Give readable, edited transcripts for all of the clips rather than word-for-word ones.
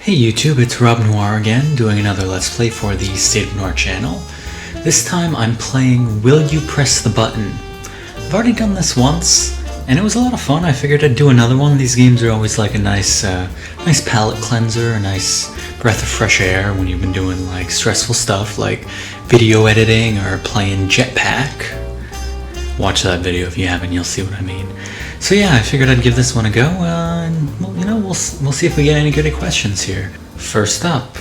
Hey YouTube, it's Rob Noire again, doing another Let's Play for the State of Noire channel. This time I'm playing Will You Press the Button? I've already done this once, and it was a lot of fun. I figured I'd do another one. These games are always like a nice palate cleanser, a nice breath of fresh air when you've been doing like stressful stuff like video editing or playing Jetpack. Watch that video if you haven't, you'll see what I mean. So yeah, I figured I'd give this one a go, and we'll see if we get any good questions here. First up,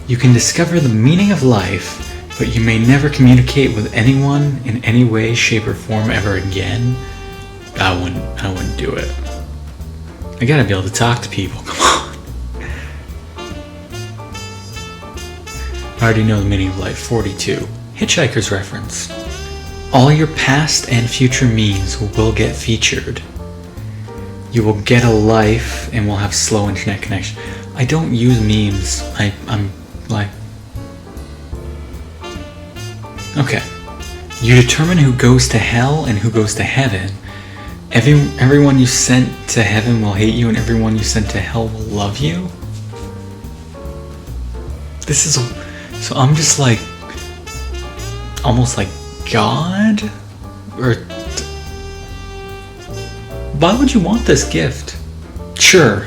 you can discover the meaning of life, but you may never communicate with anyone in any way, shape, or form ever again. I wouldn't do it. I gotta be able to talk to people, come on. I already know the meaning of life. 42. Hitchhiker's reference. All your past and future memes will get featured. You will get a life and will have slow internet connection. I don't use memes. I'm like... Okay. You determine who goes to hell and who goes to heaven. Everyone you sent to heaven will hate you and everyone you sent to hell will love you? This is... So I'm just like... almost like God? Or... Why would you want this gift? Sure.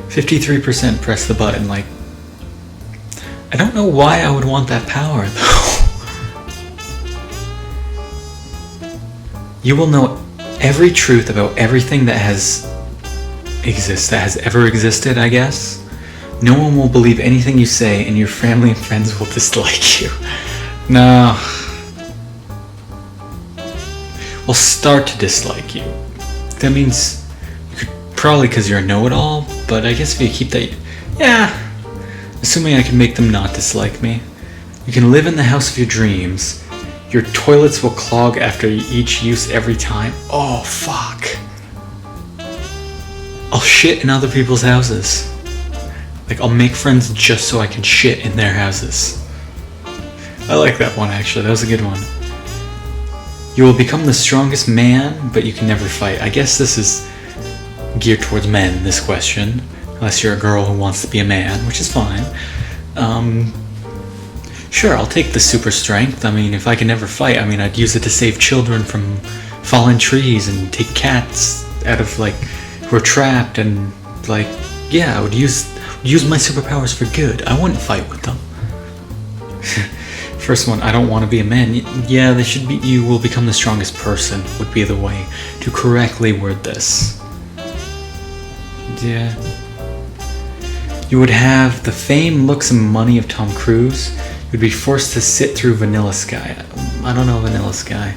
53% press the button, like... I don't know why I would want that power, though. You will know every truth about everything that has ever existed, I guess. No one will believe anything you say, and your family and friends will dislike you. No. Will start to dislike you. That means you could probably because you're a know-it-all, but I guess if you keep that... Yeah. Assuming I can make them not dislike me. You can live in the house of your dreams. Your toilets will clog after each use every time. Oh, fuck. I'll shit in other people's houses. Like, I'll make friends just so I can shit in their houses. I like that one, actually. That was a good one. You will become the strongest man, but you can never fight. I guess this is geared towards men, this question. Unless you're a girl who wants to be a man, which is fine. Sure, I'll take the super strength. I mean, if I can never fight, I mean, I'd use it to save children from fallen trees and take cats out of, like, who are trapped and, like, yeah, I would use my superpowers for good. I wouldn't fight with them. First one, I don't want to be a man. Yeah, they should be. You will become the strongest person would be the way to correctly word this. Yeah. You would have the fame, looks, and money of Tom Cruise. You would be forced to sit through Vanilla Sky. I don't know Vanilla Sky.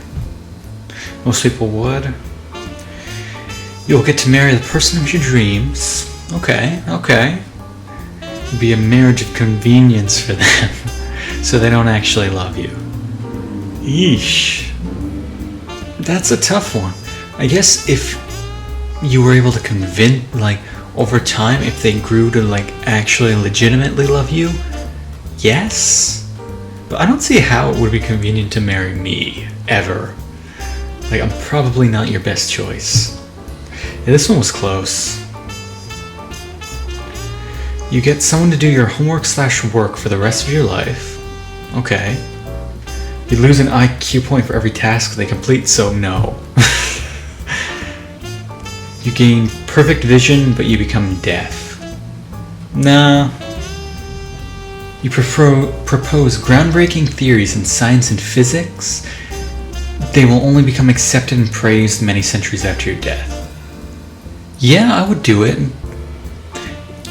Most people would. You'll get to marry the person of your dreams. Okay. It'd be a marriage of convenience for them, so they don't actually love you. Yeesh. That's a tough one. I guess if you were able to convince, like, over time, if they grew to, like, actually legitimately love you, yes. But I don't see how it would be convenient to marry me, ever. Like, I'm probably not your best choice. Yeah, this one was close. You get someone to do your homework/work for the rest of your life. Okay. You lose an IQ point for every task they complete, so no. You gain perfect vision, but you become deaf. Nah. You propose groundbreaking theories in science and physics. They will only become accepted and praised many centuries after your death. Yeah, I would do it.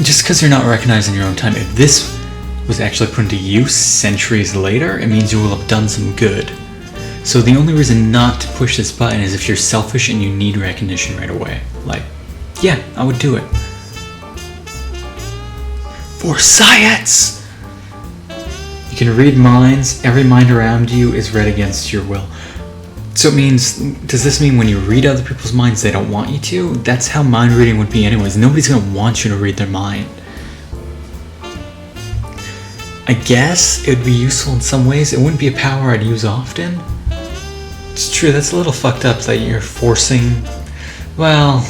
Just because you're not recognized in your own time. If this was actually put into use centuries later, it means you will have done some good. So the only reason not to push this button is if you're selfish and you need recognition right away. Like, yeah, I would do it. For science! You can read minds. Every mind around you is read against your will. So it means, does this mean when you read other people's minds they don't want you to? That's how mind reading would be anyways. Nobody's going to want you to read their mind. I guess it would be useful in some ways. It wouldn't be a power I'd use often. It's true, that's a little fucked up that you're forcing... Well...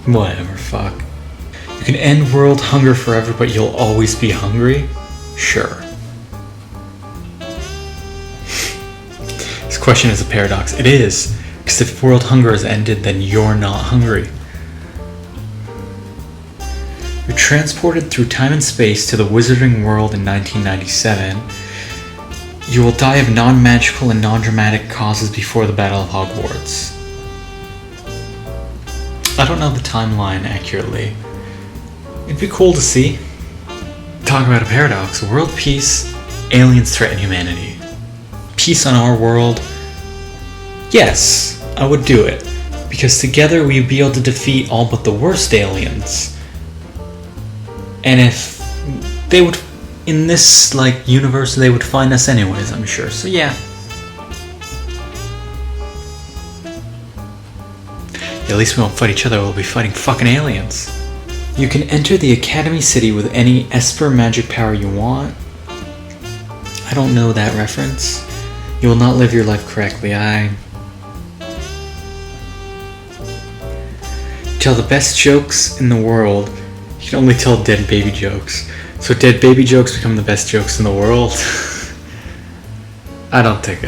Whatever, fuck. You can end world hunger forever, but you'll always be hungry? Sure. This question is a paradox. It is, because if world hunger is ended, then you're not hungry. You're transported through time and space to the Wizarding World in 1997. You will die of non-magical and non-dramatic causes before the Battle of Hogwarts. I don't know the timeline accurately. It'd be cool to see. Talk about a paradox. World peace, aliens threaten humanity. Peace on our world. Yes, I would do it. Because together we'd be able to defeat all but the worst aliens. And if they would, in this universe, they would find us anyways, I'm sure. So yeah. At least we won't fight each other, we'll be fighting fucking aliens. You can enter the Academy City with any Esper magic power you want. I don't know that reference. You will not live your life correctly. Tell the best jokes in the world. You can only tell dead baby jokes. So dead baby jokes become the best jokes in the world? I don't think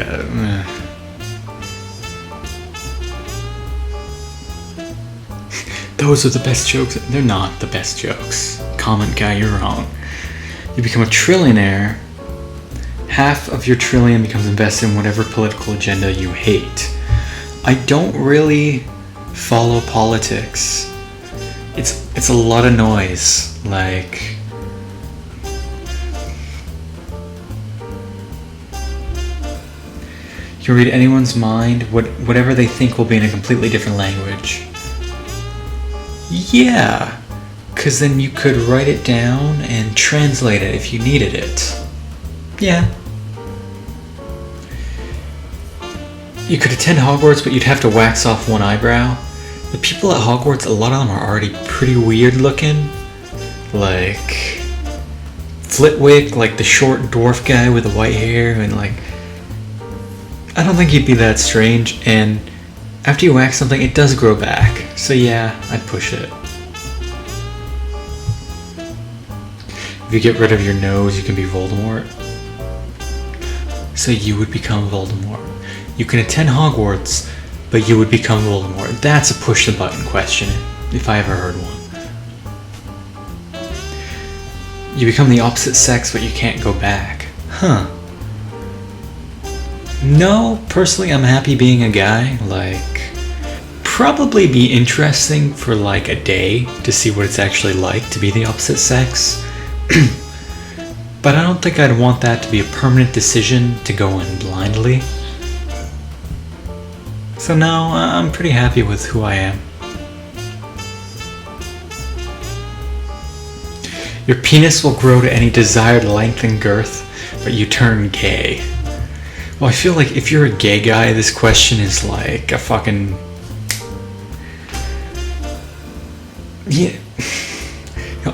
Those are the best jokes. They're not the best jokes. Comment guy, you're wrong. You become a trillionaire. Half of your trillion becomes invested in whatever political agenda you hate. I don't really follow politics. It's a lot of noise. Like, you can read anyone's mind. Whatever they think will be in a completely different language. Yeah, because then you could write it down and translate it if you needed it. Yeah. You could attend Hogwarts, but you'd have to wax off one eyebrow. The people at Hogwarts, a lot of them are already pretty weird looking. Like Flitwick, like the short dwarf guy with the white hair, and I don't think he'd be that strange, and after you wax something, it does grow back. So yeah, I'd push it. If you get rid of your nose, you can be Voldemort. So you would become Voldemort. You can attend Hogwarts, but you would become Voldemort. That's a push the button question, if I ever heard one. You become the opposite sex, but you can't go back. Huh. No, personally, I'm happy being a guy. Probably be interesting for a day to see what it's actually like to be the opposite sex. But I don't think I'd want that to be a permanent decision to go in blindly. So no, I'm pretty happy with who I am. Your penis will grow to any desired length and girth, but you turn gay. Well, I feel like if you're a gay guy, this question is like a fucking... Yeah.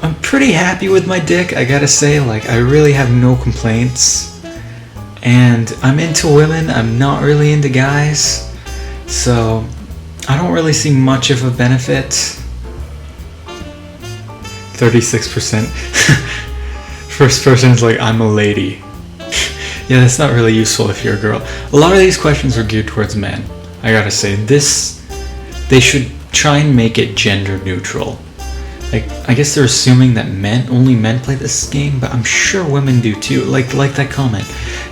I'm pretty happy with my dick, I gotta say. I really have no complaints. And I'm into women, I'm not really into guys. So, I don't really see much of a benefit. 36%. First person is I'm a lady. Yeah, that's not really useful if you're a girl. A lot of these questions are geared towards men. I gotta say, they should try and make it gender neutral. I guess they're assuming that only men play this game, but I'm sure women do too. Like that comment.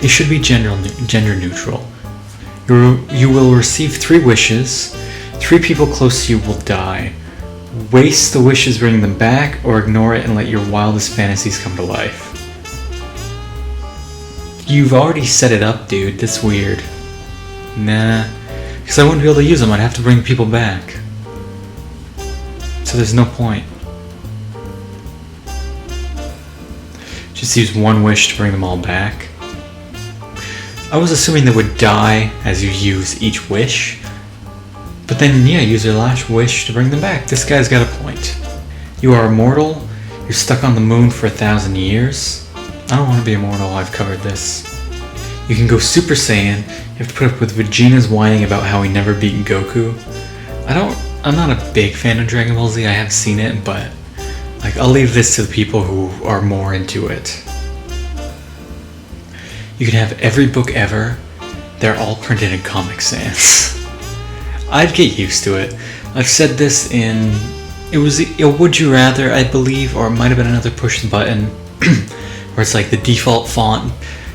It should be gender neutral. You will receive 3 wishes. 3 people close to you will die. Waste the wishes, bring them back, or ignore it and let your wildest fantasies come to life. You've already set it up, dude. That's weird. Nah. Because I wouldn't be able to use them. I'd have to bring people back. So there's no point. Just use 1 wish to bring them all back. I was assuming they would die as you use each wish. But then, yeah, use your last wish to bring them back. This guy's got a point. You are immortal. You're stuck on the moon for 1,000 years. I don't want to be immortal. I've covered this. You can go Super Saiyan. You have to put up with Vegeta's whining about how he never beat Goku. I don't I'm not a big fan of Dragon Ball Z. I have seen it, but like I'll leave this to the people who are more into it. You can have every book ever. They're all printed in Comic Sans. I'd get used to it. I've said this in... It was a Would You Rather, I believe, or it might have been another Push the Button, where it's like the default font.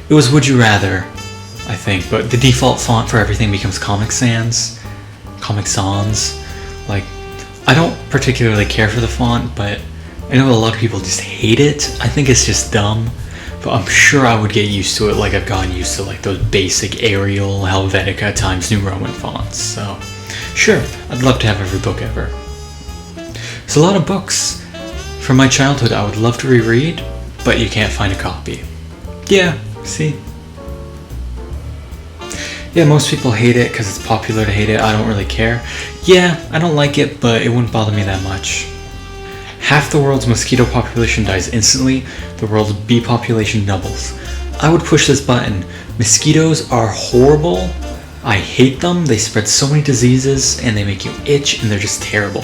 It was Would You Rather, I think, but the default font for everything becomes Comic Sans. Comic Sans. Like, I don't particularly care for the font, but I know a lot of people just hate it. I think it's just dumb, but I'm sure I would get used to it like I've gotten used to like those basic Arial, Helvetica, Times New Roman fonts. So, sure, I'd love to have every book ever. There's a lot of books from my childhood I would love to reread, but you can't find a copy. Yeah, see? Yeah, most people hate it because it's popular to hate it. I don't really care. Yeah, I don't like it, but it wouldn't bother me that much. Half the world's mosquito population dies instantly, the world's bee population doubles. I would push this button. Mosquitoes are horrible. I hate them. They spread so many diseases and they make you itch and they're just terrible.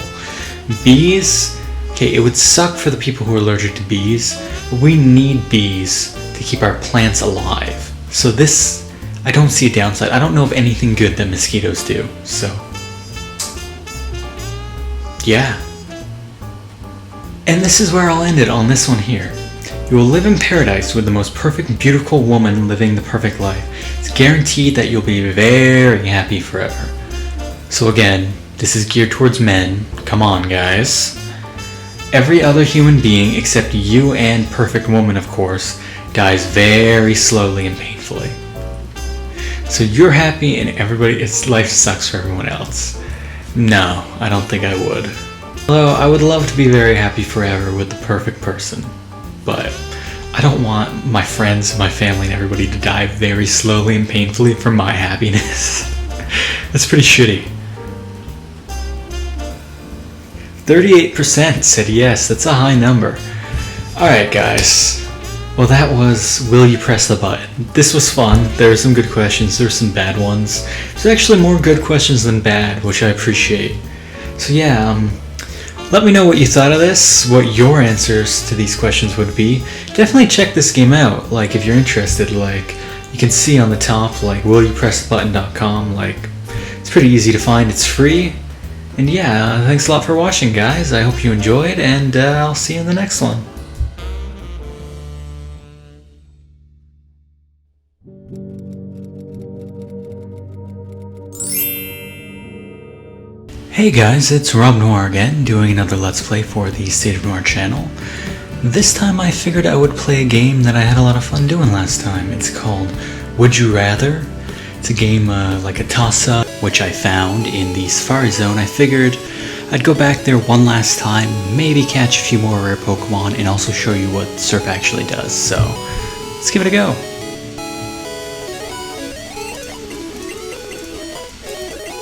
Bees, okay, it would suck for the people who are allergic to bees, but we need bees to keep our plants alive. So this, I don't see a downside. I don't know of anything good that mosquitoes do, so yeah. And this is where I'll end it on this one here. You will live in paradise with the most perfect, beautiful woman living the perfect life. It's guaranteed that you'll be very happy forever. So again, this is geared towards men. Come on, guys. Every other human being except you and perfect woman, of course, dies very slowly and painfully. So you're happy and its life sucks for everyone else. No, I don't think I would. Although I would love to be very happy forever with the perfect person, but I don't want my friends, my family, and everybody to die very slowly and painfully for my happiness. That's pretty shitty. 38% said yes, that's a high number. Alright guys, well that was Will You Press the Button. This was fun, there were some good questions, there were some bad ones. There's actually more good questions than bad, which I appreciate. So yeah, let me know what you thought of this, what your answers to these questions would be. Definitely check this game out, like if you're interested, like you can see on the top, like willyoupressthebutton.com, like it's pretty easy to find, it's free. And yeah, thanks a lot for watching guys, I hope you enjoyed, and I'll see you in the next one. Hey guys, it's Rob Noire again, doing another Let's Play for the State of Noire channel. This time I figured I would play a game that I had a lot of fun doing last time. It's called Would You Rather? It's a game like a toss-up, which I found in the Safari Zone. I figured I'd go back there one last time, maybe catch a few more rare Pokemon, and also show you what Surf actually does. So, let's give it a go.